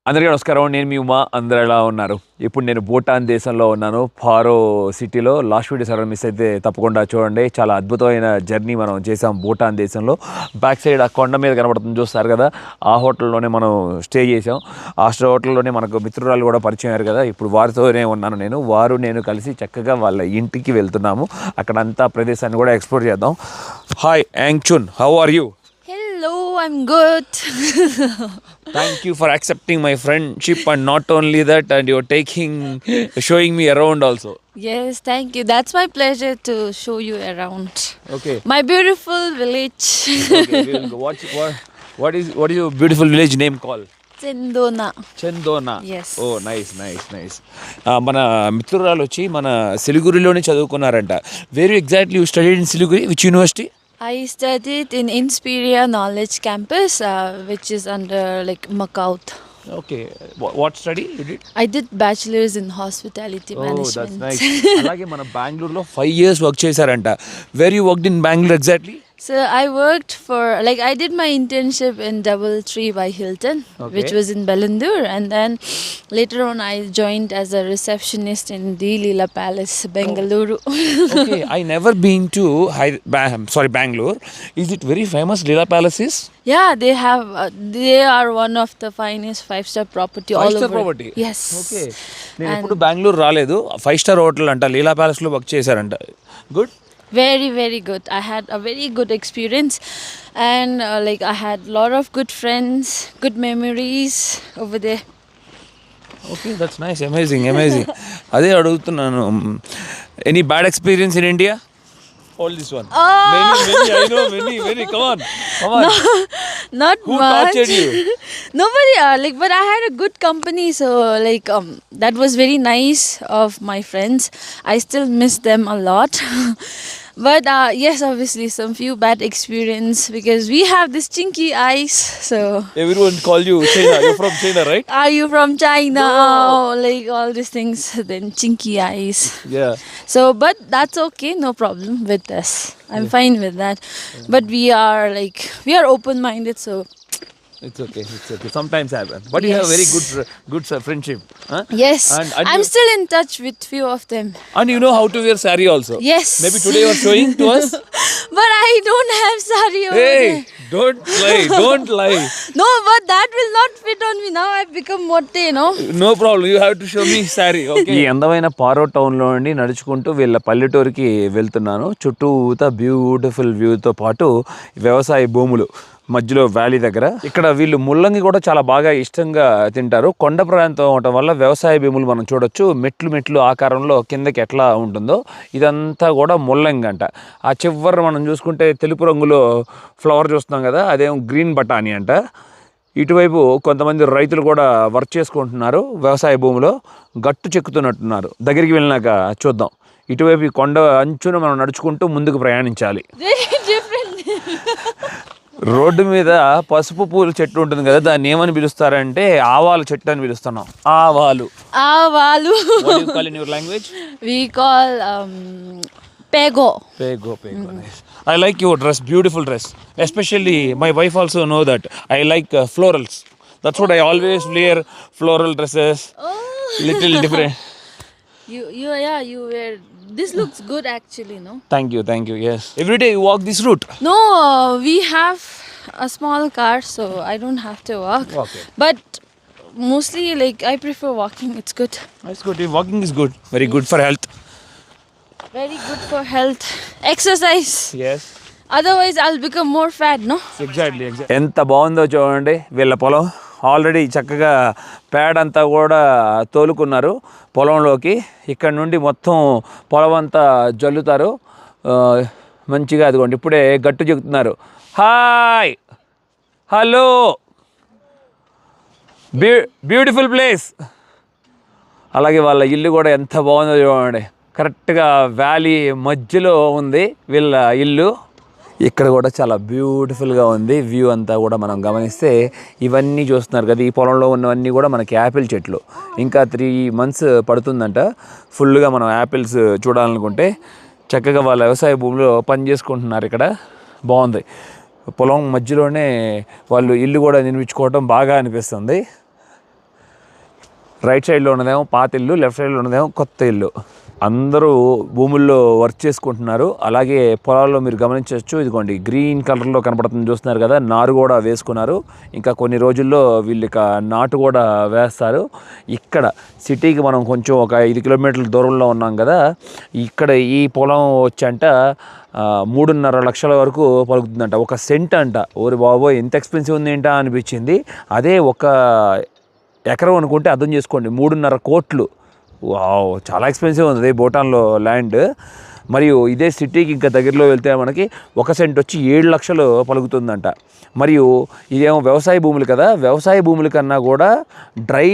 అందరికీ నమస్కారం. నేను మీ ఉమా. అందరూ ఎలా ఉన్నారు? ఇప్పుడు నేను భూటాన్ దేశంలో ఉన్నాను. పారో సిటీలో. లాస్ట్ వీడియోస్ ఎవరైనా మిస్ అయితే తప్పకుండా చూడండి. చాలా అద్భుతమైన జర్నీ మనం చేసాం భూటాన్ దేశంలో. బ్యాక్ సైడ్ ఆ కొండ మీద కనబడుతుంది చూస్తారు కదా, ఆ హోటల్లోనే మనం స్టే చేసాం. ఆ హోటల్లోనే మనకు మిత్రురాలు కూడా పరిచయం అయ్యారు కదా, ఇప్పుడు వారితోనే ఉన్నాను నేను. నేను కలిసి చక్కగా వాళ్ళ ఇంటికి వెళ్తున్నాము. అక్కడంతా ప్రదేశాన్ని కూడా ఎక్స్ప్లోర్ చేద్దాం. Hi Yangchun, how are you? Hello, I'm good. Thank you for accepting my friendship, and not only that, and you're showing me around also. Yes, thank you. That's my pleasure to show you around Okay. my beautiful village. Okay. We'll go. What is your beautiful village name called? Chendona. Chendona. Yes. Oh nice nice nice. మన మిత్రురాలు వచ్చి మన సిలిగురిలోనే చదువుకున్నారంట. Where exactly you studied in Siliguri? Which university? I studied in Inspiria Knowledge Campus, which is under like Macaut. Okay. What study you did? I did bachelor's in hospitality oh that's management. Nice. అలాగే మన బెంగళూరులో 5 years work చేశారంట. Where you worked in Bengaluru exactly? So I worked for I did my internship in DoubleTree by Hilton, Okay. which was in Bellandur, and then later on I joined as a receptionist in the Leela Palace, Bengaluru. Okay, I never been to Bangalore. Is it very famous, Leela Palace is? Yeah, they are one of the finest 5-star property all Five-star over. property? Yes. Okay. నేను ఎప్పుడు బెంగళూరు రాలేదు. 5-star hotel అంట, లీలా ప్యాలెస్లో work చేశారంట. Good. Very, very good. I had a very good experience, and I had a lot of good friends, good memories over there. Okay, that's nice. Amazing amazing. అదే అడుగుతున్నాను. Any bad experience in India? All this one. Many, I know, many. Come on. Not Who much. tortured you? Nobody, but I had a good company, so that was very nice of my friends. I still miss them a lot. But yes, obviously some few bad experience because we have this chinky eyes. So Everyone call you China. You're from China, right? are you from China? No. All these things. Then chinky eyes. Yeah. So, but that's okay, no problem with us. I'm fine with that. But we are open-minded, so It's okay. Sometimes happen. But you have very good friendship. Huh? yes. And I'm still in touch with few of them. And you know how to wear sari also. Yes. Maybe today you are showing to us. But I don't have sari over Hey, there. don't lie. No, but that will not fit on me. Now I've become motte, No problem. You have to show me sari. Okay. ఈ అందమైన Paro town లో నుండి నడుచుకుంటూ వీళ్ళ పల్లెటూరికి వెళ్తున్నాను. చుట్టూతా beautiful వ్యూతో పాటు వ్యవసాయ భూములు మధ్యలో వ్యాలీ దగ్గర. ఇక్కడ వీళ్ళు ముల్లంగి కూడా చాలా బాగా ఇష్టంగా తింటారు. కొండ ప్రాంతం అవటం వల్ల వ్యవసాయ భూములు మనం చూడొచ్చు. మెట్లు ఆకారంలో కిందకి ఎట్లా ఉంటుందో ఇదంతా కూడా ముల్లంగి అంట. ఆ చివరి మనం చూసుకుంటే తెలుపు రంగులో ఫ్లవర్ చూస్తున్నాం కదా, అదేమో గ్రీన్ బఠానీ అంట. ఇటువైపు కొంతమంది రైతులు కూడా వర్క్ చేసుకుంటున్నారు వ్యవసాయ భూమిలో. గట్టు చెక్కుతున్నట్టున్నారు. దగ్గరికి వెళ్ళినాక చూద్దాం. ఇటువైపు ఈ కొండ అంచున మనం నడుచుకుంటూ ముందుకు ప్రయాణించాలి. Very different. రోడ్డు మీద పసుపు పూల చెట్టు ఉంటుంది కదా, దాన్ని ఏమని పిలుస్తారంటే ఆవాలు చెట్టు అని పిలుస్తున్నాం. ఆవాలు. What do you call in your language? We call pego. Pego. Nice. I like your dress, beautiful dress. Especially my wife also know that I like florals. That's what I always wear, floral dresses. Oh. Little different. You wear. This looks good actually, no? Thank you. Yes. Every day you walk this route. No, we have a small car, so I don't have to walk. Okay. But mostly, I prefer walking. It's good. That's good. Walking is good. Very good for health. Very good for health. Exercise. Yes. Otherwise, I'll become more fat, no? Exactly. ఎంత బాగుందో చూడండి వీళ్ళ పొలం. Already చక్కగా pad అంతా కూడా తోలుకున్నారు పొలంలోకి. ఇక్కడ నుండి మొత్తం పొలం అంతా జల్లుతారు మంచిగా. అదిగోండి ఇప్పుడే గట్టు చెక్కుతున్నారు. Hi, hello, beautiful place. అలాగే వాళ్ళ ఇల్లు కూడా ఎంత బాగుందో చూడండి. కరెక్ట్గా వ్యాలీ మధ్యలో ఉంది వీళ్ళ ఇల్లు. ఇక్కడ కూడా చాలా బ్యూటిఫుల్గా ఉంది వ్యూ అంతా కూడా. మనం గమనిస్తే ఇవన్నీ చూస్తున్నారు కదా, ఈ పొలంలో ఉన్నవన్నీ కూడా మనకి యాపిల్ చెట్లు. ఇంకా 3 months పడుతుందంట ఫుల్గా మనం యాపిల్స్ చూడాలనుకుంటే. చక్కగా వాళ్ళ వ్యవసాయ భూమిలో పని చేసుకుంటున్నారు. ఇక్కడ బాగుంది. పొలం మధ్యలోనే వాళ్ళు ఇల్లు కూడా నిర్మించుకోవడం బాగా అనిపిస్తుంది. రైట్ సైడ్లో ఉన్నదేమో పాత ఇల్లు, లెఫ్ట్ సైడ్లో ఉన్నదేమో కొత్త ఇల్లు. అందరూ భూముల్లో వర్క్ చేసుకుంటున్నారు. అలాగే పొలాల్లో మీరు గమనించవచ్చు, ఇదిగోండి గ్రీన్ కలర్లో కనపడుతుంది చూస్తున్నారు కదా, నారు కూడా వేసుకున్నారు. ఇంకా కొన్ని రోజుల్లో వీళ్ళు ఇక నాటు కూడా వేస్తారు. ఇక్కడ సిటీకి మనం కొంచెం ఒక 5 కిలోమీటర్ల దూరంలో ఉన్నాం కదా, ఇక్కడ ఈ పొలం వచ్చంట 3.5 లక్షల వరకు పలుకుతుందంట. ఒక సెంట్ అంట. ఓరి బాబోయ్ ఎంత ఎక్స్పెన్సివ్ ఉంది ఏంటా అనిపించింది. అదే ఒక ఎకరం అనుకుంటే అర్థం చేసుకోండి, 3.5 కోట్లు. వావ్, చాలా ఎక్స్పెన్సివ్ ఉంది భూటాన్లో ల్యాండ్. మరియు ఇదే సిటీకి ఇంకా దగ్గరలో వెళ్తే మనకి 1 సెంట్ వచ్చి 7 లక్షలు పలుకుతుందంట. మరియు ఇదేమో వ్యవసాయ భూములు కదా, వ్యవసాయ భూముల కన్నా కూడా డ్రై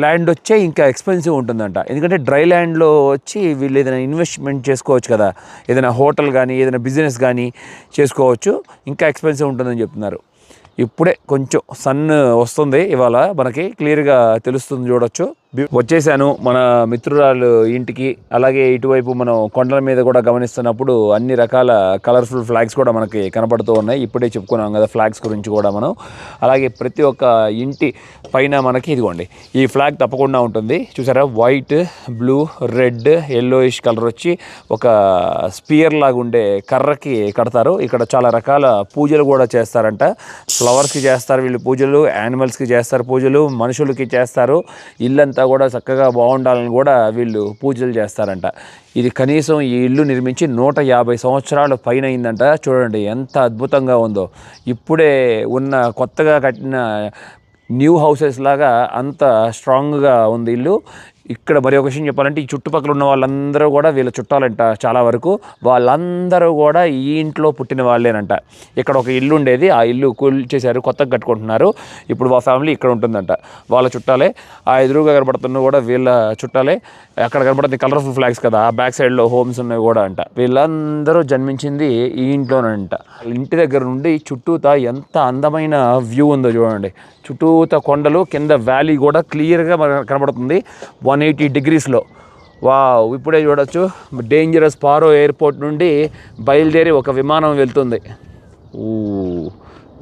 ల్యాండ్ వచ్చే ఇంకా ఎక్స్పెన్సివ్ ఉంటుందంట. ఎందుకంటే డ్రై ల్యాండ్లో వచ్చి వీళ్ళు ఏదైనా ఇన్వెస్ట్మెంట్ చేసుకోవచ్చు కదా, ఏదైనా హోటల్ కానీ ఏదైనా బిజినెస్ కానీ చేసుకోవచ్చు, ఇంకా ఎక్స్పెన్సివ్ ఉంటుందని చెప్తున్నారు. ఇప్పుడే కొంచెం సన్ వస్తుంది, ఇవాళ మనకి క్లియర్గా తెలుస్తుంది, చూడొచ్చు. వచ్చేసాను మన మిత్రురాలు ఇంటికి. అలాగే ఇటువైపు మనం కొండల మీద కూడా గమనిస్తున్నప్పుడు అన్ని రకాల కలర్ఫుల్ ఫ్లాగ్స్ కూడా మనకి కనపడుతూ ఉన్నాయి. ఇప్పుడే చెప్పుకున్నాం కదా ఫ్లాగ్స్ గురించి కూడా మనం. అలాగే ప్రతి ఒక్క ఇంటి పైన మనకి ఇదిగోండి ఈ ఫ్లాగ్ తప్పకుండా ఉంటుంది. చూసారా, white, blue, red, yellowish colour వచ్చి ఒక స్పియర్ లాగా ఉండే కర్రకి కడతారు. ఇక్కడ చాలా రకాల పూజలు కూడా చేస్తారంట. ఫ్లవర్స్కి చేస్తారు వీళ్ళు పూజలు, యానిమల్స్కి చేస్తారు పూజలు, మనుషులకి చేస్తారు. ఇల్లంతా కూడా చక్కగా బాగుండాలని కూడా వీళ్ళు పూజలు చేస్తారంట. ఇది కనీసం ఈ ఇల్లు నిర్మించి 150 సంవత్సరాలు పైన అయిందంట. చూడండి ఎంత అద్భుతంగా ఉందో. ఇప్పుడే ఉన్న కొత్తగా కట్టిన న్యూ హౌసెస్ లాగా అంత స్ట్రాంగ్గా ఉంది ఇల్లు. ఇక్కడ మరి ఒక విషయం చెప్పాలంటే, ఈ చుట్టుపక్కల ఉన్న వాళ్ళందరూ కూడా వీళ్ళ చుట్టాలంట. చాలా వరకు వాళ్ళందరూ కూడా ఈ ఇంట్లో పుట్టిన వాళ్ళేనంట. ఇక్కడ ఒక ఇల్లు ఉండేది, ఆ ఇల్లు కూల్చేశారు, కొత్తగా కట్టుకుంటున్నారు. ఇప్పుడు వాళ్ళ ఫ్యామిలీ ఇక్కడ ఉంటుందంట, వాళ్ళ చుట్టాలే. ఆ ఎదురుగా కనబడుతున్న కూడా వీళ్ళ చుట్టాలే. అక్కడ కనబడుతుంది కలర్ఫుల్ ఫ్లాగ్స్ కదా, ఆ బ్యాక్ సైడ్లో హోమ్స్ ఉన్నాయి కూడా అంట. వీళ్ళందరూ జన్మించింది ఈ ఇంట్లోనంట. ఇంటి దగ్గర నుండి చుట్టూతా ఎంత అందమైన వ్యూ ఉందో చూడండి. చుట్టూతా కొండలు, కింద వ్యాలీ కూడా క్లియర్గా కనబడుతుంది 180 డిగ్రీస్లో. వావ్, ఇప్పుడే చూడొచ్చు డేంజరస్ పారో ఎయిర్పోర్ట్ నుండి బయలుదేరి ఒక విమానం వెళ్తుంది.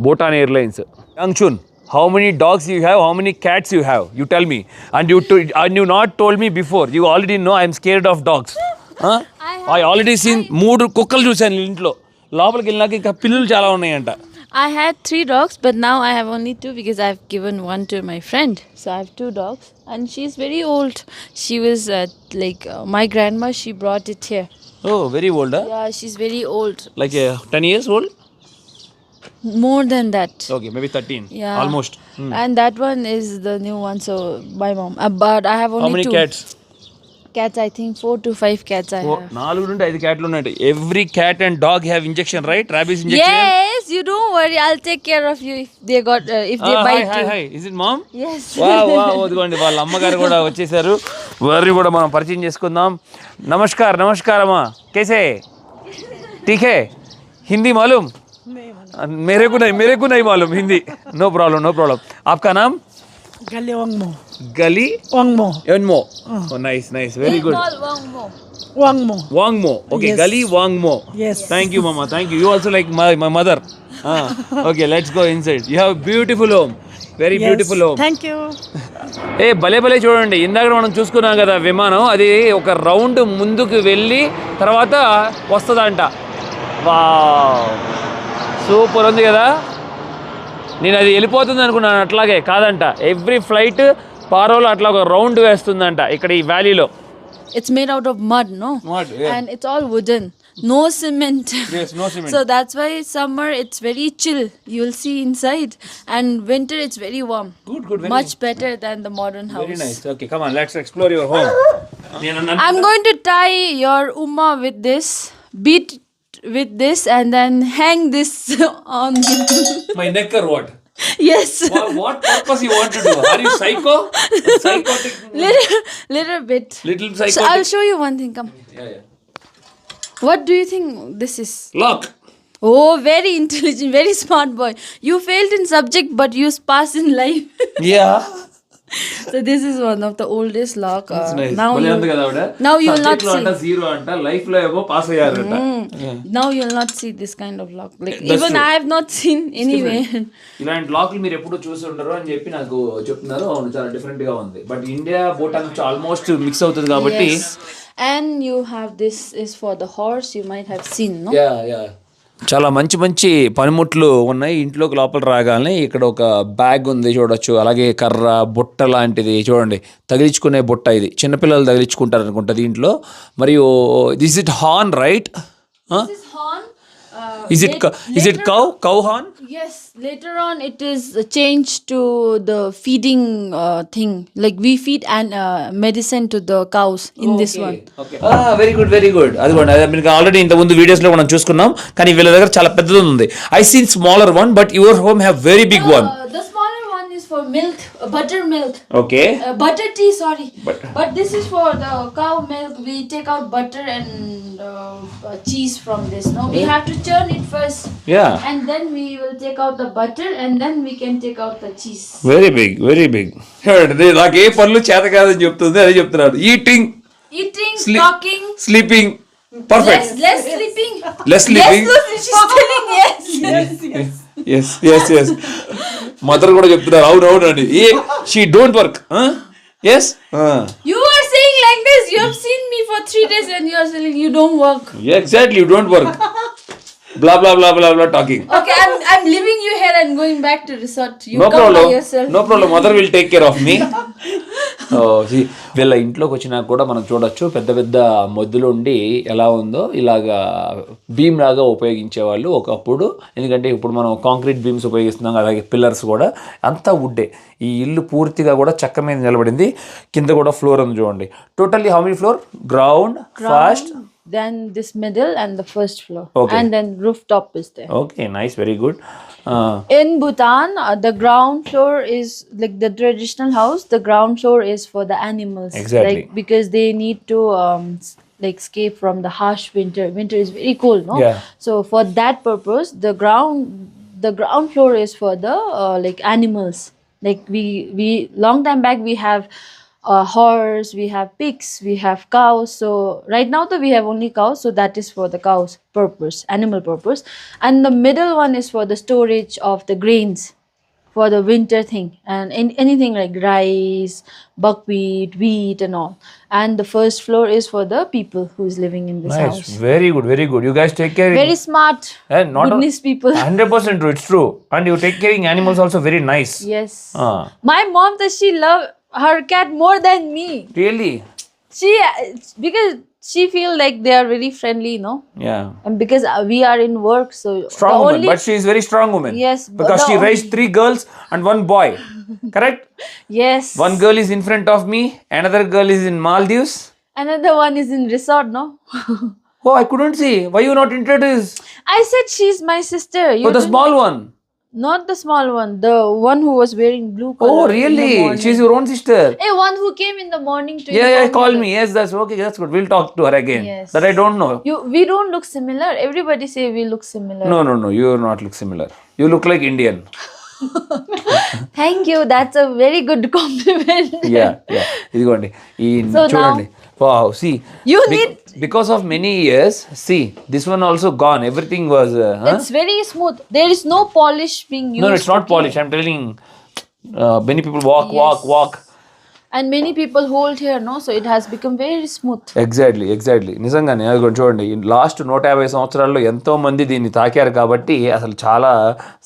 Bhutan airlines. Yangchun, how many dogs you have, how many cats you have, you tell me. And you not told me before, you already know I am scared of dogs. I already seen 3 కుక్కలు చూశాను ఇంట్లో. లోపలికి వెళ్ళినాక ఇంకా పిల్లులు చాలా ఉన్నాయంట. I had 3 dogs, but now I have only 2 because I've given one to my friend. So I have 2 dogs, and she's very old. She was my grandma. She brought it here. Oh, very old, huh? Yeah, she's very old. Like 10 years old? More than that. Okay, maybe 13. Yeah. Almost. And that one is the new one. So my mom. But I have only 2. How many cats? Cats, I think 4 to 5 cats I have. 4 నుండి 5 క్యాట్లు ఉన్నాయి. Every cat and dog have injection, right? Rabies injection. Yes, you don't worry. I'll take care of you if they bite you. Hi. Is it mom? Yes. Wow. అదిగోండి వాళ్ళ అమ్మగారు కూడా వచ్చేసారు. వారిని కూడా మనం పరిచయం చేసుకుందాం. నమస్కారమా. कैसे? ठीक है? हिंदी मालूम? मेरे को नहीं मालूम हिंदी. No problem. आपका नाम? Gali Wangmo. Oh, nice. Very good. Wangmo. Okay, yes. Gali Wangmo. Yes. Thank you, Mama. Thank you. You also like my mother. Okay, let's go inside. You have a beautiful home. Very yes. Beautiful home. Thank you. భలే చూడండి. ఇందాక మనం చూసుకున్నాం కదా విమానం, అది ఒక round ముందుకు వెళ్ళి తర్వాత వస్తుందంట. వావ్, సూపర్ ఉంది కదా. నేను అది వెళ్ళిపోతుంది అనుకున్నాను, అట్లాగే కాదంట. ఎవ్రీ ఫ్లైట్ పారోలో అట్లా ఒక రౌండ్ వేస్తుందంట ఇక్కడ ఈ వ్యాలీలో. It's made out of mud, no? Mud, yeah. And it's all wooden. No cement. Yes, no cement. So that's why summer it's very chill. You'll see inside. And winter it's very warm. Good. Very much better than the modern house. Very nice. Okay, come on, let's explore your home. I'm going to tie your Umma with this, beat with this, and then hang this on My neck or what? Yes. What purpose you want to do? Are you psycho? Psychotic? Little bit. Little psychotic? So I'll show you one thing. Come. Yeah. What do you think this is? Lock. Oh, very intelligent, very smart boy. You failed in subject, but you passed in life. Yeah. So this is one of the oldest lock. Now భలే you, ఉంది కదా ఆవిడ. now you will not Subject లో అంట see. Zero అంట, life లో ఏమో pass అయ్యారంట. Now you will not see this kind of lock. Like even I have not seen anywhere. ఇలాంటి లాక్లు మీరు ఎప్పుడు చూసి ఉండరు అని చెప్పి నాకు చెప్తున్నారు. అవును, చాలా డిఫరెంట్ గా ఉంది. But India Bhutan almost mix అవుతుంది కాబట్టి. Yes. And you have this is for the horse. You might have seen, no? Yeah. చాలా మంచి మంచి పనిముట్లు ఉన్నాయి. ఇంట్లోకి లోపల రాగానే ఇక్కడ ఒక బ్యాగ్ ఉంది చూడొచ్చు. అలాగే కర్ర, బుట్ట లాంటిది చూడండి, తగిలించుకునే బుట్ట. ఇది చిన్నపిల్లలు తగిలించుకుంటారు అనుకుంటా దీంట్లో. మరియు this it horn, right? This is horn. Is it cow horn? Yes. Later on, it is changed to the feeding thing. Like we feed and medicine to the cows in this one. Very good. అదిగోండి, అది మీకు already ఇంత ముందు videos లో మనం చూసుకున్నాం. కానీ వీళ్ళ దగ్గర చాలా పెద్దది ఉంది. I seen smaller one, but your home have very big one. The smaller one is for milk, buttermilk. Okay. Butter tea, sorry. But this is for the cow milk. We take out butter and cheese from this. No, we have to churn it first. Yeah. And then we will take out the butter and then we can take out the cheese. Very big. నాకు ఏ పనులు చేత కాదని చెప్తుంది, అదే చెప్తున్నాడు. Eating, Eating, talking. Sleeping, perfect. Less sleeping. Less sleeping. Yes, she's telling yes. Mother కూడా చెప్తున్నారు. అవును అండి. She don't work. Yes. You are saying like this. You have seen me for 3 days and you are saying you don't work. Exactly, you don't work. Blah talking. Okay, I'm leaving you here and going back to resort. You No come problem. by yourself. No problem. Mother will take care of me. వీళ్ళ ఇంట్లోకి వచ్చినా కూడా మనం చూడొచ్చు పెద్ద పెద్ద మొద్దులు ఉండి ఎలా ఉందో ఇలాగా బీమ్ లాగా ఉపయోగించేవాళ్ళు ఒకప్పుడు. ఎందుకంటే ఇప్పుడు మనం కాంక్రీట్ బీమ్స్ ఉపయోగిస్తున్నాం, అలాగే పిల్లర్స్ కూడా అంతా వుడ్డే. ఈ ఇల్లు పూర్తిగా కూడా చెక్క మీద నిలబడింది. కింద కూడా ఫ్లోర్ ఉంది చూడండి. Totally how many floor? Ground, first, then this middle and the first floor. Okay. And then rooftop is there. Okay, nice, very good. In Bhutan, the ground floor is like the traditional house. The ground floor is for the animals. Exactly. Like because they need to like escape from the harsh winter. Winter is very cold, no? Yeah. So for that purpose, the ground floor is for the like animals. Like we long time back we have horse, we have pigs, we have cows. So right now though we have only cows, so that is for the cows purpose, animal purpose. And the middle one is for the storage of the grains for the winter thing, and anything like rice, buckwheat, wheat and all. And the first floor is for the people who is living in this house. Nice, very good. You guys take care. Very smart. Not goodness people. 100% true, it's true. And you take caring animals also very nice. Yes. Ah. My mom does she love her cat more than me. Really? She because she feel like they are very friendly, no? Yeah. And because we are in work, so Strong the woman, only, but she is very strong woman. Yes, but because the she only- raised 3 girls and 1 boy. Correct? yes. One girl is in front of me, another girl is in Maldives. Another one is in resort, no? Oh, I couldn't see. Why you not introduced? I said she's my sister. You Oh, the didn't- small one. Not the small one, the one who was wearing blue color. Oh, in the really? morning. She's your own sister. Hey, one who came in the morning to Yeah, inform call you. me. Yes, that's okay. That's good. We'll talk to her again. Yes. That I don't know. We don't look similar. Everybody say we look similar. No. You are not look similar. You look like Indian. Thank you. That's a very good compliment. Yeah. ఇదిగోండి ఈ So చూడండి. Wow, see. You need- because of many years. See, this one also gone. Everything was. It's very smooth. There is no polish being used. No, it's not polished. I'm telling. Many people walk. And many people hold here, no? So it has become very smooth. Exactly నిజంగానే అది కూడా చూడండి last 150 సంవత్సరాల్లో ఎంతో మంది దీన్ని తాకారు కాబట్టి అసలు చాలా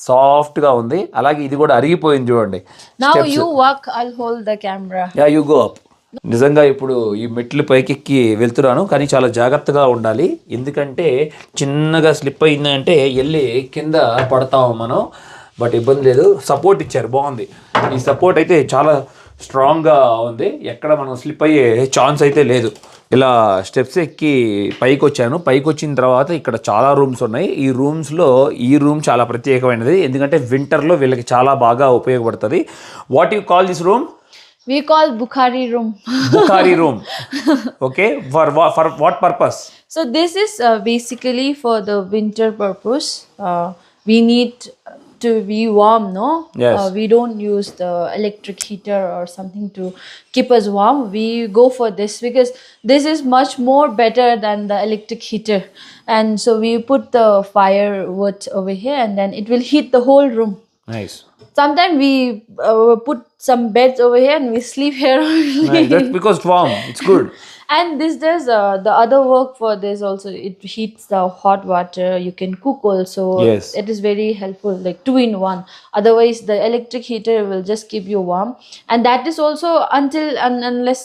సాఫ్ట్గా ఉంది. అలాగే ఇది కూడా అరిగిపోయింది చూడండి. Now you walk, I'll hold the camera. Yeah you go up. నిజంగా ఇప్పుడు ఈ మెట్లు పైకెక్కి వెళ్తున్నాను, కానీ చాలా జాగ్రత్తగా ఉండాలి. ఎందుకంటే చిన్నగా స్లిప్ అయిందంటే వెళ్ళి కింద పడతాము మనం. బట్ ఇబ్బంది లేదు, సపోర్ట్ ఇచ్చారు, బాగుంది. ఈ సపోర్ట్ అయితే చాలా స్ట్రాంగ్గా ఉంది, ఎక్కడ మనం స్లిప్ అయ్యే ఛాన్స్ అయితే లేదు. ఇలా స్టెప్స్ ఎక్కి పైకి వచ్చాను. పైకి వచ్చిన తర్వాత ఇక్కడ చాలా రూమ్స్ ఉన్నాయి. ఈ రూమ్స్లో ఈ రూమ్ చాలా ప్రత్యేకమైనది, ఎందుకంటే వింటర్లో వీళ్ళకి చాలా బాగా ఉపయోగపడుతుంది. What you call this room? We call Bukhari room. Bukhari room. Okay. For what purpose? So this is basically for the winter purpose. We need to be warm, no? Yes. We don't use the electric heater or something to keep us warm. We go for this because this is much more better than the electric heater. And so we put the firewood over here and then it will heat the whole room. Nice. Sometimes we put some beds over here and we sleep here only. Nice. That's because it's warm. It's good. And this does the other work for this also. It heats the hot water. You can cook also. Yes. It is very helpful, like 2 in 1. Otherwise, the electric heater will just keep you warm. And that is also unless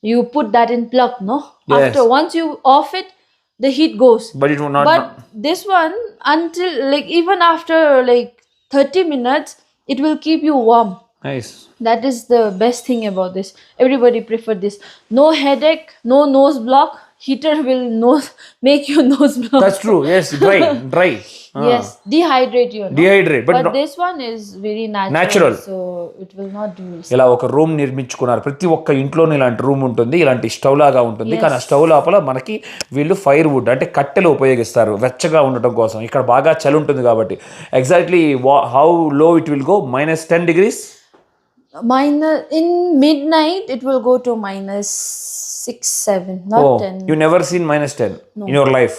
you put that in plug, no? Yes. After once you off it, the heat goes. But it will not. But this one, until like even after like 30 minutes, it will keep you warm. Nice. That is the best thing about this. Everybody prefer this. No headache, no nose block. Heater will make you nose block. That's true. Yes. Dry. Yes, dehydrate you. No? Dehydrate. But no, this one is very natural. Natural. So it will not do this. ఇలా ఒక room నిర్మించుకున్నారు. ప్రతి ఒక్క ఇంట్లోనే ఇలాంటి room ఉంటుంది, ఇలాంటి stove లాగా ఉంటుంది. కానీ ఆ స్టవ్ లోపల మనకి వీళ్ళు ఫైర్ వుడ్ అంటే కట్టెలు ఉపయోగిస్తారు వెచ్చగా ఉండటం కోసం. ఇక్కడ బాగా చలి ఉంటుంది కాబట్టి. ఎగ్జాక్ట్లీ హౌ లో it will go? -10 degrees. In midnight it will go to -6, 7, not 10. You never seen -10 in your life?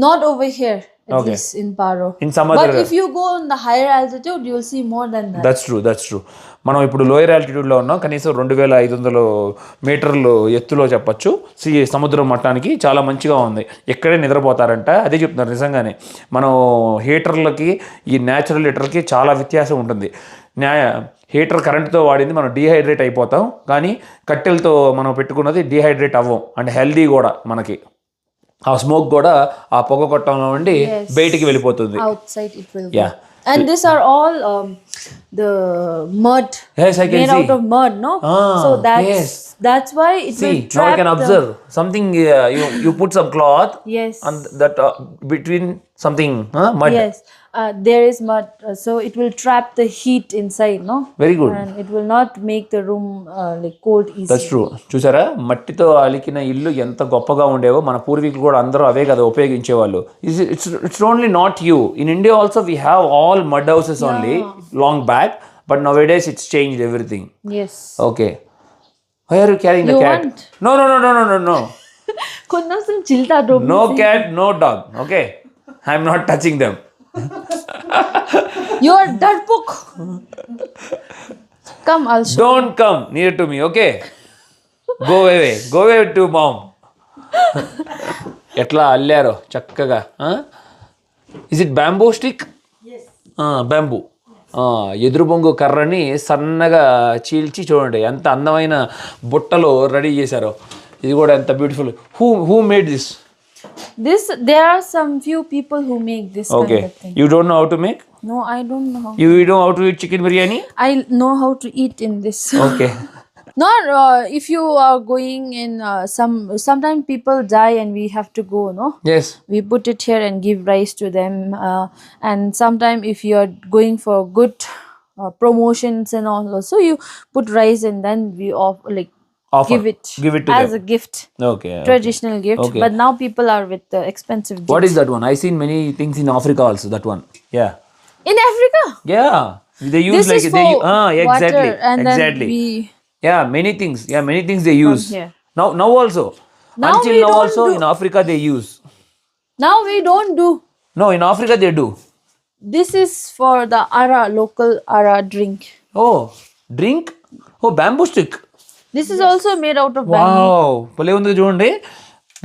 Not over here, at least in Paro. In some But other. if you go on the higher altitude, you will see more than that. That's true. మనం ఇప్పుడు lower ఆల్టిట్యూడ్లో ఉన్నాం. కనీసం 2500 మీటర్లు ఎత్తులో చెప్పొచ్చు. సముద్రం మట్టానికి చాలా మంచిగా ఉంది. ఎక్కడే నిద్రపోతారంట. అదే చెప్తున్నారు నిజంగానే. మనం హీటర్లకి ఈ న్యాచురల్ హీటర్కి చాలా వ్యత్యాసం ఉంటుంది. హీటర్ కరెంట్తో వాడింది మనం డీహైడ్రేట్ అయిపోతాం, కానీ కట్టెలతో మనం పెట్టుకున్నది డీహైడ్రేట్ అవ్వం. అండ్ హెల్దీ కూడా మనకి. ఆ స్మోక్ కూడా ఆ పొగ కొట్టంలో ఉండి బయటికి వెళ్ళిపోతుంది. Outside it will go. And these are all the mud. Yes, I can made see. out of mud, no? So that's why it will See, now trap I can observe something. You put some cloth. Yes. And that between something mud. Yes. There is mud, so it will trap the heat inside, no? Very good. And it will not make the room like cold easily. That's true. చూసారా, మట్టితో అలికిన ఇల్లు ఎంత గొప్పగా ఉండేవో. మన పూర్వీకులు కూడా అందరూ అవే కదా ఉపయోగించేవాళ్ళు. It's only not you. In India also we have all mud houses only long back, but nowadays it's changed everything. Yes. Okay. Why are you carrying the cat? Want? No. కొంచెం చిల్తా doab. No cat, no dog. Okay. I'm not touching them. You are dirtbook. Come, I'll show. Don't come near to me, okay? Go away. Go away to mom. ఎట్లా అల్లారో చక్కగా. Is it bamboo stick? Bamboo. ఎదురు బొంగు కర్రని సన్నగా చీల్చి చూడండి ఎంత అందమైన బుట్టలో రెడీ చేశారో. ఇది కూడా ఎంత beautiful. Who made this? There are some few people who make this kind of thing. You don't know how to make? No, I don't know how. You know how to eat chicken biryani? I know how to eat in this. Okay. Not if you are going in sometimes people die and we have to go, no? Yes. We put it here and give rice to them. And sometimes if you are going for good promotions and all, also you put rice and then we offer. Give it to as them. a gift. Okay. Traditional gift. Okay. But now people are with the expensive gifts. What is that one? I seen many things in Africa also. That one. Yeah. In Africa? Yeah. They use This like is for exactly. water, and exactly. then we Yeah, many things. Yeah, many things they use. here. Now also. Now Until we now don't also do. in Africa they use. Now we don't do. No, in Africa they do. This is for the local drink. Oh, drink? Oh, bamboo stick. This is also made out of bamboo. Wow, భలే ఉంది చూడండి.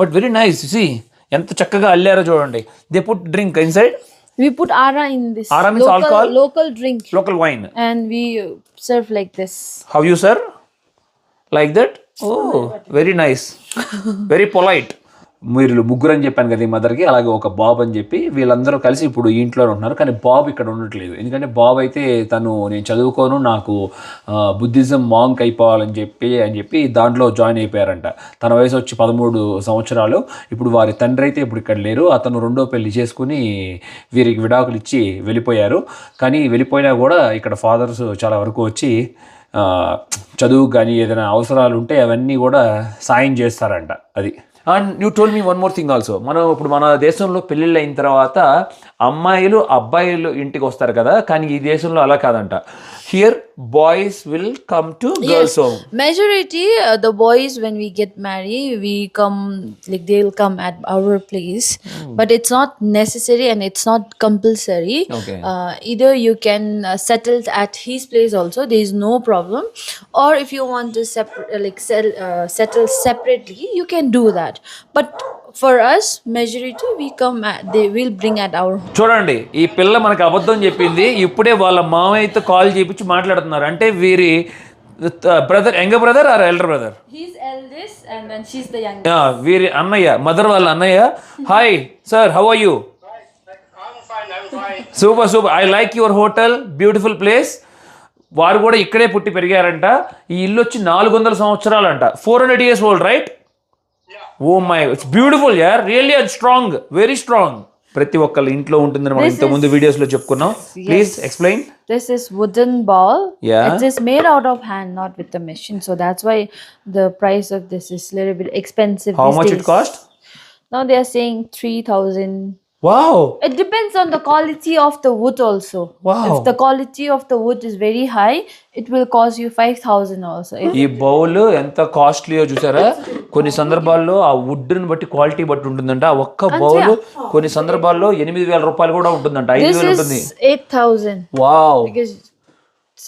But very nice. C ఎంత చక్కగా అల్లారో చూడండి. They put drink inside. We put ara in this. Ara means alcohol? Local drink. Local wine. And we serve like this. How you serve? Like that? Oh, very nice. Very polite. మీరు ముగ్గురు అని చెప్పాను కదా ఈ మదర్కి, అలాగే ఒక Bob అని చెప్పి వీళ్ళందరూ కలిసి ఇప్పుడు ఈ ఇంట్లో ఉంటున్నారు. కానీ బాబ్ ఇక్కడ ఉండట్లేదు. ఎందుకంటే బాబ్ అయితే నేను చదువుకోను, నాకు బుద్ధిజం మాంక్ అయిపోవాలని చెప్పి దాంట్లో జాయిన్ అయిపోయారంట. తన వయసు వచ్చి 13 సంవత్సరాలు. ఇప్పుడు వారి తండ్రి అయితే ఇప్పుడు ఇక్కడ లేరు. అతను రెండో పెళ్లి చేసుకుని వీరికి విడాకులు ఇచ్చి వెళ్ళిపోయారు. కానీ వెళ్ళిపోయినా కూడా ఇక్కడ ఫాదర్స్ చాలా వరకు వచ్చి చదువుకు కానీ ఏదైనా అవసరాలు ఉంటే అవన్నీ కూడా సాయం చేస్తారంట. అది and you told me one more thing also. మనం ఇప్పుడు మన దేశంలో పెళ్ళిళ్ళు అయిన తర్వాత అమ్మాయిలు అబ్బాయిలు ఇంటికి వస్తారు కదా, కానీ ఈ దేశంలో అలా కాదంట. Here boys will come to girls home. Majority, the boys, when we get married, we come, like they'll come at our place, but it's not necessary and it's not compulsory. Okay. Either you can settle at his place also, there is no problem, or if you want to settle separately, you can do that. But for us, majority we come at, they will bring at our home. చూడండి, ఈ పిల్ల మనకు అబద్ధం చెప్పింది. ఇప్పుడే వాళ్ళ మామయ్యతో call చేయించి మాట్లాడుతున్నారు. అంటే వీరి brother, younger brother or elder brother? He's eldest and then she's the youngest. వీరి అన్నయ్య, మదర్ వాళ్ళ అన్నయ్య. Hi sir, how are you? I'm fine. Super super, I like your hotel, beautiful place. వారు కూడా ఇక్కడే పుట్టి పెరిగారంట. ఈ ఇల్లు వచ్చి 400 సంవత్సరాలంట. 400 years old, right? Oh my, it's beautiful యార్, really and strong, very strong. ప్రతి ఒక్కళ్ళ ఇంట్లో ఉంటుందని మనం ఇంత ముందు వీడియోస్ లో చెప్పుకున్నాం. Please explain. This is wooden ball. Yeah. It is made out of hand, not with the machine. So that's why the price of this is a little bit expensive. How these much days. it cost? Now they are saying 3,000. Wow. It depends on the quality of the wood also. Wow. If the quality of the wood is very high, it will cost you 5,000 also. ఈ bowl ఎంత కాస్ట్లీయో చూసారా? కొన్ని సందర్భాల్లో ఆ వుడ్ని బట్టి quality బట్టి ఉంటుందంట. ఆ ఒక్క బౌల్ కొన్ని సందర్భాల్లో 8,000 రూపాయలు కూడా ఉంటుందంట, 5,000 ఉంటుంది. This is 8,000. Wow. Because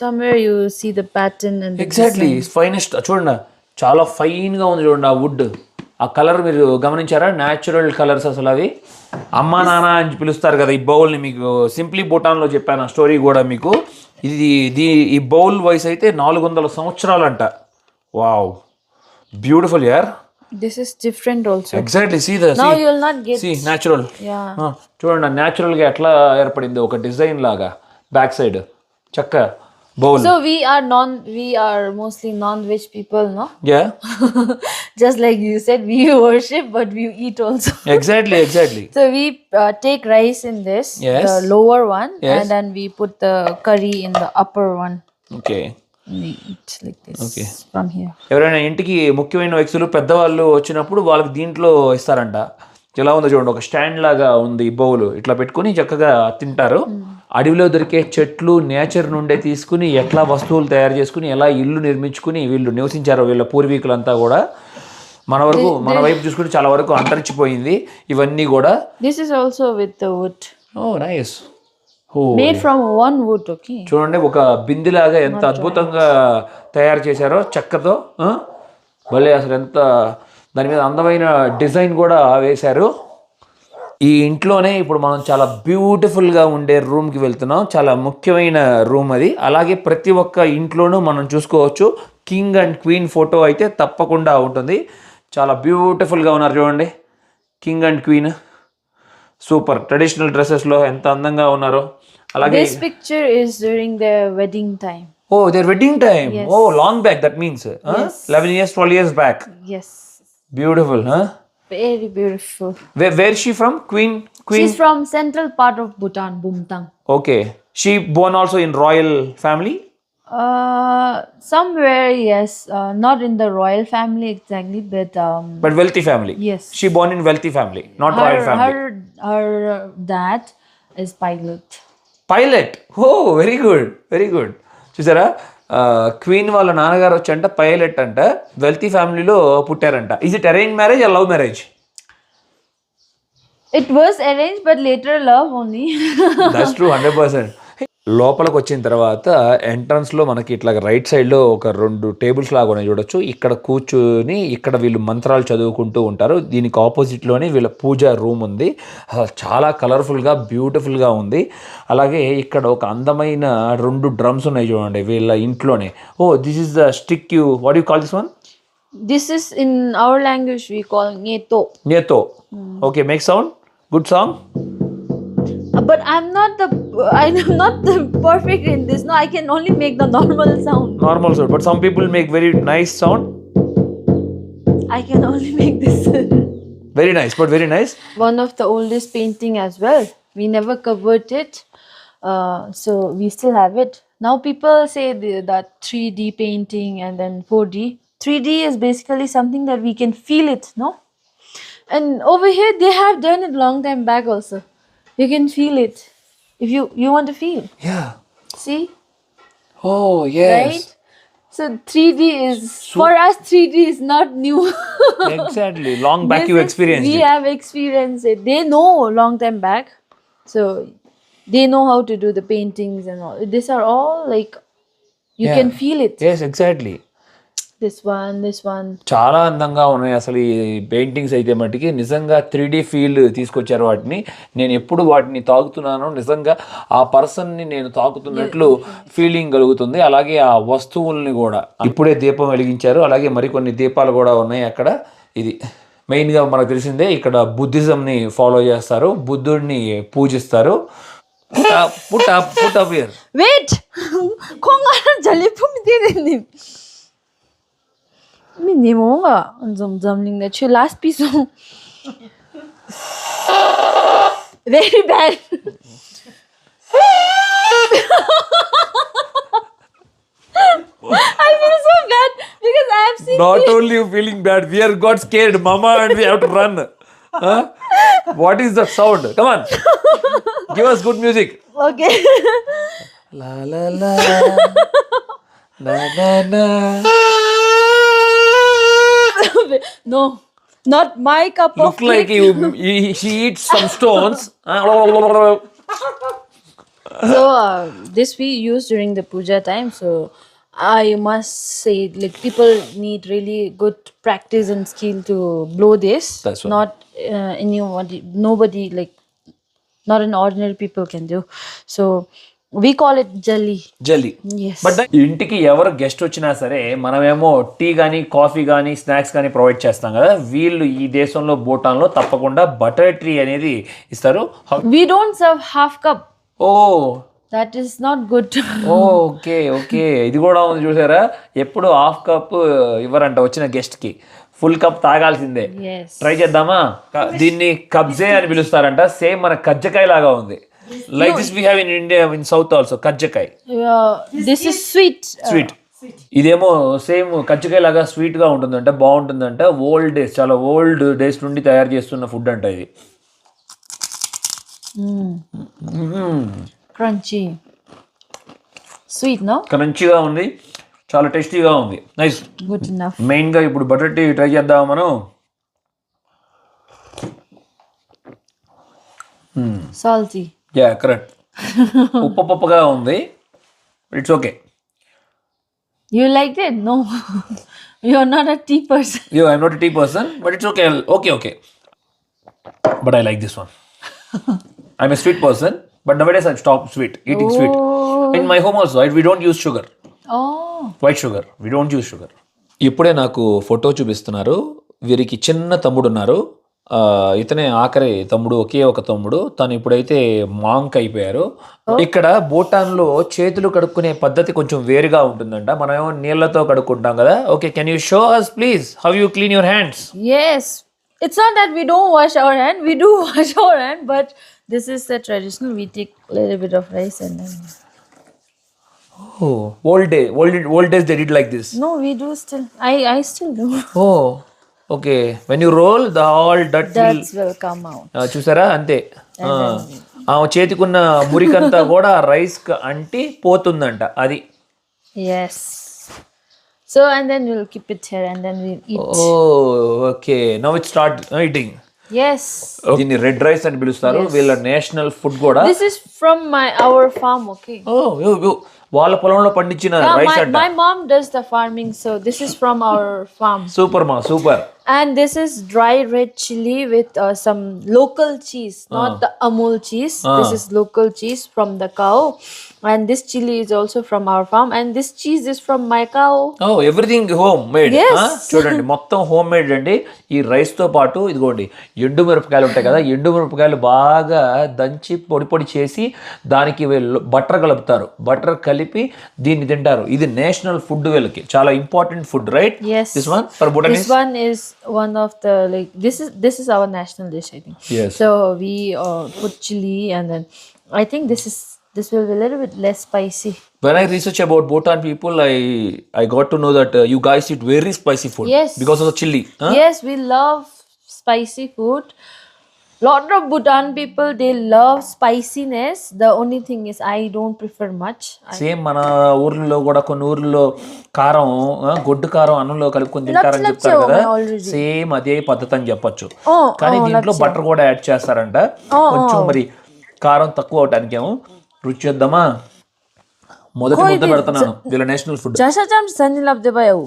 somewhere you see the pattern and the exactly finest. చూడండి, చాలా ఫైన్గా ఉంది చూడండి ఆ వుడ్. ఆ కలర్ మీరు గమనించారా? న్యాచురల్ కలర్స్ అసలు అవి. అమ్మా నాన్న అని పిలుస్తారు కదా ఈ బౌల్ని. మీకు సింప్లీ భూటాన్లో చెప్పాను ఆ స్టోరీ కూడా మీకు. ఈ బౌల్ వయసు అయితే 400 సంవత్సరాలంట. వావ్, బ్యూటిఫుల్ యార్. This is different also. Exactly. See the Now you will not get. Natural. Yeah. చూడండి న్యాచురల్గా ఎట్లా ఏర్పడింది, ఒక డిజైన్ లాగా బ్యాక్ సైడ్ చక్క bowl. So we are mostly non-veg people, no? Yeah. Just like you said, we worship, but we eat also. Exactly. So we take rice in this, Yes. the lower one, Yes. and then we put the curry in the upper one. Okay. And we eat like this. Okay. From here. ఎవరైనా ఇంటికి ముఖ్యమైన వ్యక్తులు పెద్దవాళ్ళు వచ్చినప్పుడు వాళ్ళకి దీంట్లో ఇస్తారంట. ఎలా ఉందో చూడండి, ఒక స్టాండ్ లాగా ఉంది ఈ బౌల్. ఇట్లా పెట్టుకుని చక్కగా తింటారు. అడవిలో దొరికే చెట్లు, నేచర్ నుండే తీసుకుని ఎట్లా వస్తువులు తయారు చేసుకుని ఎలా ఇల్లు నిర్మించుకుని వీళ్ళు నివసించారో వీళ్ళ పూర్వీకులంతా కూడా. మన వైపు చూసుకుంటే చాలా వరకు అంతరించిపోయింది ఇవన్నీ కూడా. This is also with the wood. Oh nice. Made from one wood, okay? చూడండి, ఒక బిందెలాగా ఎంత అద్భుతంగా తయారు చేశారో చెక్కతో. భలే, అసలు ఎంత దాని మీద అందమైన డిజైన్ కూడా వేశారు. ఈ ఇంట్లోనే ఇప్పుడు మనం చాలా బ్యూటిఫుల్గా ఉండే రూమ్కి వెళ్తున్నాం. చాలా ముఖ్యమైన రూమ్ అది. అలాగే ప్రతి ఒక్క ఇంట్లోనూ మనం చూసుకోవచ్చు కింగ్ అండ్ క్వీన్ ఫోటో అయితే తప్పకుండా ఉంటుంది. చాలా బ్యూటిఫుల్గా ఉన్నారు చూడండి, king and queen. Super, traditional డ్రెస్సెస్లో ఎంత అందంగా ఉన్నారో. అలాగే This picture is during their wedding time. Oh, their wedding time. Yes. Oh, long back that means. Yes. 11 years, 12 years back. Yes. Beautiful, huh? Very beautiful. Where is she from? Queen? She's from central part of Bhutan, Bumtang. Okay. She born also in royal family? Somewhere, yes. Not in the royal family exactly, But wealthy family? Yes. She born in wealthy family, not royal family. Her dad is pilot. Pilot? Oh, very good. Very good. చూసారా, queen వాళ్ళ నాన్నగారు వచ్చంట pilot అంట, wealthy ఫ్యామిలీలో పుట్టారంట. Is it arrange marriage or love marriage? It was arranged, but later love only. That's true, 100%. లోపలికి వచ్చిన తర్వాత ఎంట్రన్స్లో మనకి ఇట్లా రైట్ సైడ్లో ఒక 2 టేబుల్స్ లాగా ఉన్నాయి చూడొచ్చు. ఇక్కడ కూర్చుని ఇక్కడ వీళ్ళు మంత్రాలు చదువుకుంటూ ఉంటారు. దీనికి ఆపోజిట్లోనే వీళ్ళ పూజా రూమ్ ఉంది. అసలు చాలా కలర్ఫుల్గా బ్యూటిఫుల్గా ఉంది. అలాగే ఇక్కడ ఒక అందమైన 2 డ్రమ్స్ ఉన్నాయి చూడండి వీళ్ళ ఇంట్లోనే. Oh, this is the stick. You what you call this one? This is in our language we call ngeto. నేతో. Okay, make sound. Good song. But I'm not the perfect in this. No, I can only make the normal sound. Normal sound, but some people make very nice sound. I can only make this. Very nice, but very nice. One of the oldest painting as well. We never covered it, so we still have it. Now people say that 3D painting and then 4D. 3D is basically something that we can feel it, no? And over here they have done it long time back also. You can feel it if you want to feel. Yeah. See, Oh, yes. right? So 3D is for us. 3D is not new. Exactly. Long back This you is- experienced We it. have experienced it. They know long time back, so they know how to do the paintings and all. These are all like you Yeah. can feel it. Yes, exactly. This one. చాలా అందంగా ఉన్నాయి అసలు ఈ paintings అయితే మట్టుకి నిజంగా 3D feel తీసుకొచ్చారు వాటిని. నేను ఎప్పుడు వాటిని తాకుతున్నానో నిజంగా ఆ పర్సన్ని నేను తాకుతున్నట్లు ఫీలింగ్ కలుగుతుంది. అలాగే ఆ వస్తువుల్ని కూడా ఇప్పుడే దీపం వెలిగించారు. అలాగే మరికొన్ని దీపాలు కూడా ఉన్నాయి అక్కడ. ఇది మెయిన్గా మనకు తెలిసిందే ఇక్కడ బుద్ధిజంని ఫాలో చేస్తారు, బుద్ధుడిని పూజిస్తారు. Put up here. Wait, 공간은 전리품 되는. Mini 뭔가 좀 점링 내 last piece. Very bad. I feel so bad because I have seen. Not only you feeling bad, we are got scared, mama, and we have to run. Huh? What is that sound? Come on, give us good music. Okay. La la la, na na na. No, not my cup of Look like tea. she eats some stones. So this we use during the puja time. So I must say, like people need really good practice and skill to blow this. That's right. Not nobody like not an ordinary people can do. So we call it jali. Jelly. Yes. But ఇంటికి ఎవరు guest వచ్చినా సరే మనమేమో tea కానీ coffee కానీ snacks కానీ provide చేస్తాం కదా. వీళ్ళు ఈ దేశంలో భూటాన్లో తప్పకుండా బటర్ టీ అనేది ఇస్తారు. We don't serve half cup. Oh That is not good. Okay okay, ఇది కూడా ఉంది చూసారా. ఎప్పుడు హాఫ్ కప్ ఇవ్వరంట వచ్చిన గెస్ట్కి, ఫుల్ కప్ తాగాల్సిందే. Yes. ట్రై చేద్దామా? దీన్ని కబ్జే అని పిలుస్తారంట. సేమ్ మన కజ్జకాయ లాగా ఉంది. Like this we have in India, in south also kajjikaya. This is sweet. Sweet. ఇదేమో సేమ్ కజ్జకాయ లాగా స్వీట్గా ఉంటుందంట, బాగుంటుందంట. ఓల్డ్ డేస్, చాలా ఓల్డ్ డేస్ నుండి తయారు చేస్తున్న ఫుడ్ అంట ఇది. Crunchy. Sweet, no? క్రంచీగా ఉంది, చాలా టేస్టీగా ఉంది. నైస్. Good enough. మెయిన్గా ఇప్పుడు బటర్ టీ ట్రై చేద్దాం మనం. Salty. Yeah correct. ఉప్పుగా ఉంది. It's okay. You liked it? No. You're not a tea person. I'm not a tea person, but it's okay. Okay. But I like this one. I'm a sweet person, but now days I stop eating sweet. In my home also we don't use sugar. Oh. White sugar, we don't use sugar. ఇప్పుడే నాకు photo చూపిస్తున్నారు. వీరికి చిన్న తమ్ముడు ఉన్నారు. ఇతనే ఆఖరి తమ్ముడు, ఒకే ఒక తమ్ముడు. తను ఇప్పుడైతే మాంక్ అయిపోయారు. ఇక్కడ భూటాన్లో చేతులు కడుక్కునే పద్ధతి కొంచెం వేరుగా ఉంటుందంట. మనమేమో నీళ్ళతో కడుక్కుంటాం కదా. Okay, can you show us please how you clean your hands? Yes. It's not that we don't wash our hand. We do wash our hand, but this is the traditional. We take a little bit of rice and then. Old days they did like this. No, we do still. I still do. Okay, when you roll the all డట్ That will come out. చూసారా, అంతే. ఆ చేతికున్న మురికంతా కూడా rice అంటి పోతుందంట. అది. Yes. So and then we'll keep it here and then we'll eat. Okay, now it start eating. Yes. దీన్ని red rice అని పిలుస్తారు. వీళ్ళ నేషనల్ ఫుడ్ కూడా. This is from our farm, okay? వాళ్ళ పొలంలో పండించిన రైస్ అంట. My mom does the farming, so this is from our farm. Super. And this is dry red chili with some local cheese, not the Amul cheese. This is local cheese from the cow. And this chili is also from our farm. And this cheese is from my cow. Everything home made. Yes. చూడండి, మొత్తం home made అండి. ఈ rice తో పాటు ఇదిగోండి ఎండు మిరపకాయలు ఉంటాయి కదా. ఎండు మిరపకాయలు బాగా దంచి పొడి చేసి దానికి వీళ్ళు బటర్ కలుపుతారు. బటర్ కలిపి దీన్ని తింటారు. ఇది నేషనల్ ఫుడ్ వీళ్ళకి, చాలా important food, right? Yes. This one for Bhutanese. This one is one of the like this is our national dish, I think. Yes. So we put chili and then I think this will be a little bit less spicy. When I research about Bhutan people, I got to know that you guys eat very spicy food. Yes. Because of the chili. Huh? Yes, we love spicy food. Lot of Bhutan people, they love spiciness. The only thing is I don't prefer much. Same మన ఊర్లలో కూడా కొన్ని ఊర్లలో కారం గొడ్డు కారం అన్నంలో కలుపుకొని తింటారని చెప్తారు కదా, సేమ్ అదే పద్ధతి అని చెప్పొచ్చు. కానీ దీంట్లో బటర్ కూడా యాడ్ చేస్తారంట, కొంచెం మరి కారం తక్కువ అవటానికి ఏమో. రుచి చేద్దామా? మొదటి ముద్ద పెడుతున్నాను, వీళ్ళ నేషనల్ ఫుడ్. 자샤잠 산일랍데 봐요.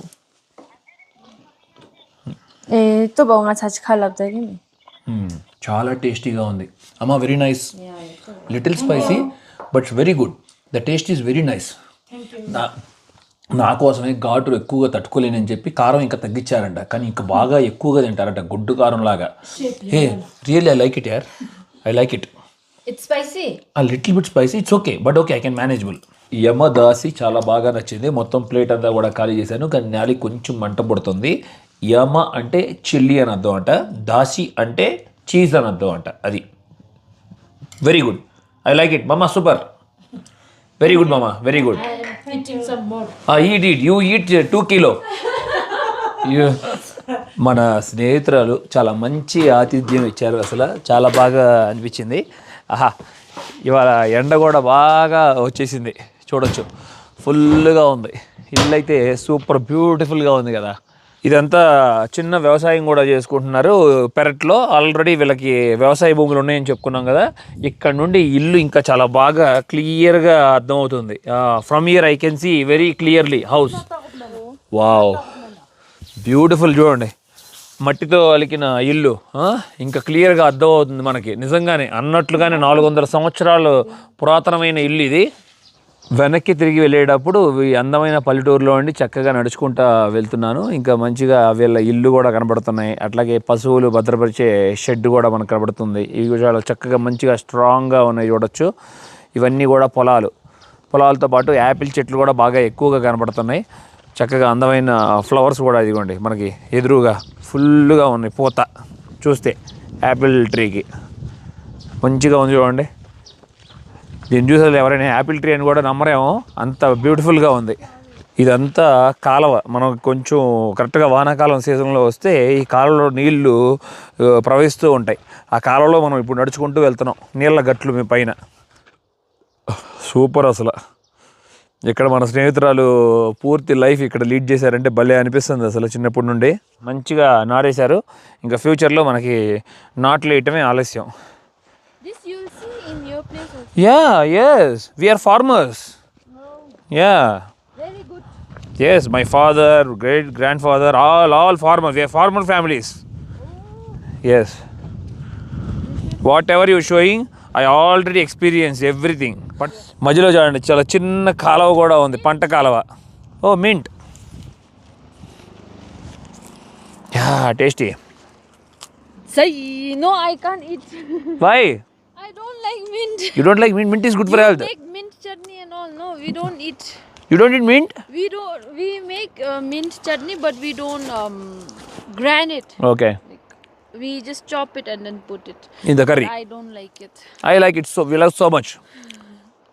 또 뭔가 자칫 칼랍데기니. చాలా టేస్టీగా ఉంది అమ్మా, very nice. Little spicy but very good. The taste is very nice. నా కోసమే ఘాటు ఎక్కువగా తట్టుకోలేనని చెప్పి కారం ఇంకా తగ్గించారంట, కానీ ఇంకా బాగా ఎక్కువగా తింటారంట, గుడ్డు కారం లాగా. హే రియల్లీ ఐ లైక్ ఇట్ యార్, I like it. It's spicy. A little bit spicy, it's okay, but okay, I can manageable. యమదాసి చాలా బాగా నచ్చింది. మొత్తం ప్లేట్ అంతా కూడా ఖాళీ చేశాను, కానీ నాలి కొంచెం మంట పడుతుంది. యమ అంటే చిల్లీ అని అర్థం అంట, దాసి అంటే చీజ్ అని అర్థం అంట. అది very good, I like it మామా, సూపర్, వెరీ గుడ్ మామా, very good. You eat 2 kilo. మన స్నేహితురాలు చాలా మంచి ఆతిథ్యం ఇచ్చారు, అసలు చాలా బాగా అనిపించింది. ఆహా, ఇవాళ ఎండ కూడా బాగా వచ్చేసింది, చూడొచ్చు, ఫుల్గా ఉంది. ఇల్లు అయితే సూపర్ బ్యూటిఫుల్గా ఉంది కదా. ఇదంతా చిన్న వ్యవసాయం కూడా చేసుకుంటున్నారు పెరట్లో. ఆల్రెడీ వీళ్ళకి వ్యవసాయ భూములు ఉన్నాయని చెప్పుకున్నాం కదా. ఇక్కడ నుండి ఇల్లు ఇంకా చాలా బాగా క్లియర్గా అర్థమవుతుంది. From here I can see very clearly house. Wow, beautiful. చూడండి, మట్టితో అలికిన ఇల్లు ఇంకా క్లియర్గా అర్థమవుతుంది మనకి. నిజంగానే అన్నట్లుగానే 400 సంవత్సరాలు పురాతనమైన ఇల్లు ఇది. వెనక్కి తిరిగి వెళ్ళేటప్పుడు ఈ అందమైన పల్లెటూరులో ఉండి చక్కగా నడుచుకుంటా వెళ్తున్నాను. ఇంకా మంచిగా వీళ్ళ ఇల్లు కూడా కనబడుతున్నాయి, అట్లాగే పశువులు భద్రపరిచే షెడ్ కూడా మనకు కనబడుతుంది. ఇవి చాలా చక్కగా మంచిగా స్ట్రాంగ్గా ఉన్నాయి, చూడొచ్చు. ఇవన్నీ కూడా పొలాలతో పాటు యాపిల్ చెట్లు కూడా బాగా ఎక్కువగా కనబడుతున్నాయి. చక్కగా అందమైన ఫ్లవర్స్ కూడా ఇదిగోండి మనకి ఎదురుగా ఫుల్గా ఉన్నాయి. పూత చూస్తే యాపిల్ ట్రీకి మంచిగా ఉంది, చూడండి. దీన్ని చూసేది ఎవరైనా యాపిల్ ట్రీ అని కూడా నమ్మరేమో, అంత బ్యూటిఫుల్గా ఉంది. ఇదంతా కాలువ. మనం కొంచెం కరెక్ట్గా వానాకాలం సీజన్లో వస్తే ఈ కాలువలో నీళ్లు ప్రవహిస్తూ ఉంటాయి. ఆ కాలువలో మనం ఇప్పుడు నడుచుకుంటూ వెళ్తున్నాం, నీళ్ళ గట్లు మీ పైన. సూపర్ అసలు. ఇక్కడ మన స్నేహితురాలు పూర్తి లైఫ్ ఇక్కడ లీడ్ చేశారంటే భలే అనిపిస్తుంది అసలు. చిన్నప్పటి నుండి మంచిగా నాటేశారు, ఇంకా ఫ్యూచర్లో మనకి నాట్లు వేయటమే ఆలస్యం. This you'll see in your place also. Yeah, yes, we are farmers. Yeah. Very good. Yes, my father, great grandfather, all farmers. We are farmer families. Yes. Whatever you're showing, I already experienced everything. But మధ్యలో చూడండి చాలా చిన్న కాలువ కూడా ఉంది, పంట కాలువ. Oh mint, yeah tasty. Say no, I can't eat. Why? I don't like mint. You don't like mint? Mint is good for health. We make mint chutney and all. No, we don't eat. You don't eat mint? We make mint chutney, but we don't grind it. Okay. We just chop it and then put it. In the curry. I don't like it. I like it so. We love so much.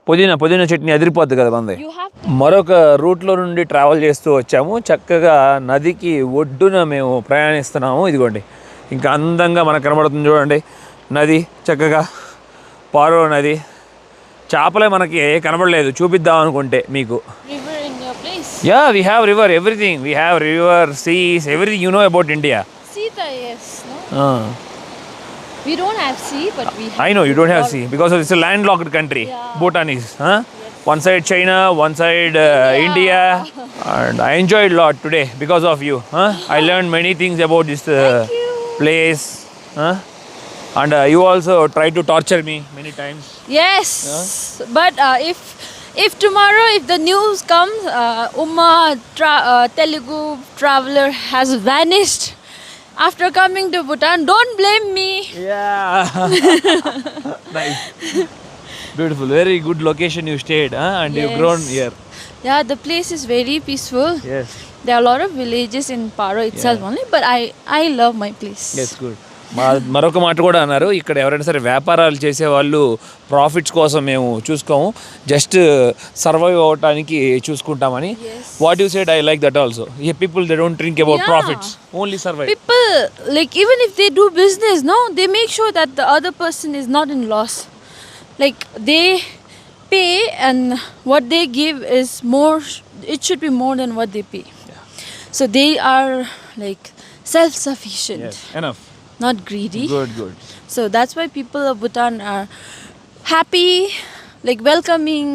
పుదీనా చట్నీ అదిరిపోద్ది కదా మంది. You have to. మరొక రూట్లో నుండి travel చేస్తూ వచ్చాము. చక్కగా నదికి ఒడ్డున మేము ప్రయాణిస్తున్నాము. ఇదిగోండి ఇంకా అందంగా మనకు కనబడుతుంది, చూడండి నది. చక్కగా పారో నది. చేపలే మనకి కనబడలేదు, చూపిద్దాం అనుకుంటే మీకు. River in your place. Yeah, we have river, everything. We have river, seas, everything you know about India. Sita, yes. No? We don't have sea, but we have. I know you don't have sea because it's a landlocked country. Yeah. Bhutan is. One side China, one side India. And I enjoyed a lot today because of you. I learned many things about this place. And you also tried to torture me many times. Yes, but if tomorrow if the news comes, Telugu traveler has vanished after coming to Bhutan, don't blame me. Yeah. Nice. Beautiful. Very good location you stayed, and you've grown here. Yeah, the place is very peaceful. Yes. There are a lot of villages in Paro itself only, but I love my place. Yes, good. మరొక మాట కూడా అన్నారు, ఇక్కడ ఎవరైనా సరే వ్యాపారాలు చేసే వాళ్ళు ప్రాఫిట్స్ కోసం మేము చూసుకోము, జస్ట్ సర్వైవ్ అవ్వటానికి చూసుకుంటామని. What you said, I like that also. People they don't think about profits, only survive. People, like, even if they do business, no, they make sure that the other person is not in loss. Like, they pay and what they give is more, it should be more than what they pay. So they are like self-sufficient, enough. not greedy. Good. So that's why people of Bhutan are happy, like welcoming.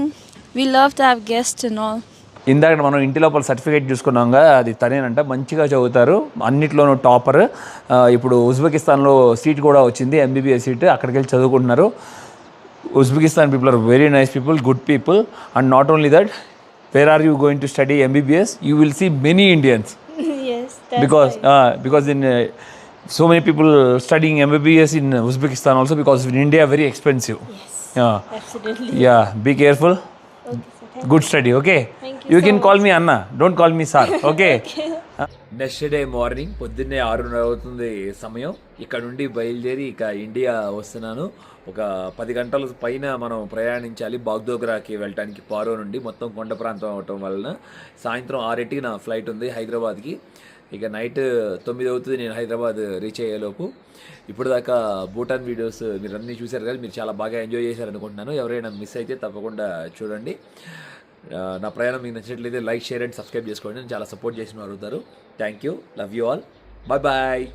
We love to have guests and all. ఇందాక మనం ఇంటి లోపల certificate చూసుకున్నాంగా, అది తనేనంట, మంచిగా చదువుతారు, అన్నిట్లోనూ topper. ఇప్పుడు ఉజ్బెకిస్తాన్లో seat కూడా వచ్చింది, ఎంబీబీఎస్ సీట్, అక్కడికి వెళ్ళి చదువుకుంటున్నారు. Uzbekistan people are very nice people, good people. And not only that, where are you going to study MBBS, you will see many Indians. Yes, because in so many people studying MBBS in Uzbekistan also, because in India very expensive. Yes, absolutely. Yeah, be careful. Good study, okay? You can call me Anna, don't call me sir, okay? Next day morning పొద్దున్నే 6:30 అవుతుంది సమయం. ఇక్కడ నుండి బయలుదేరి ఇక India వస్తున్నాను. ఒక 10 గంటల పైన మనం ప్రయాణించాలి బాగ్డోగ్రాకి వెళ్ళటానికి. పారో నుండి మొత్తం కొండ ప్రాంతం అవటం వలన సాయంత్రం 6:00కి నా ఫ్లైట్ ఉంది హైదరాబాద్కి. ఇక నైట్ 9 అవుతుంది నేను హైదరాబాద్ రీచ్ అయ్యేలోపు. ఇప్పుడు దాకా భూటాన్ వీడియోస్ మీరు అన్నీ చూశారు కదా, మీరు చాలా బాగా ఎంజాయ్ చేశారు అనుకుంటున్నాను. ఎవరైనా మిస్ అయితే తప్పకుండా చూడండి. నా ప్రయాణం మీకు నచ్చినట్లయితే లైక్, షేర్ అండ్ సబ్స్క్రైబ్ చేసుకోండి. నేను చాలా సపోర్ట్ చేసిన వారు అవుతారు. Thank you, love you all, bye bye.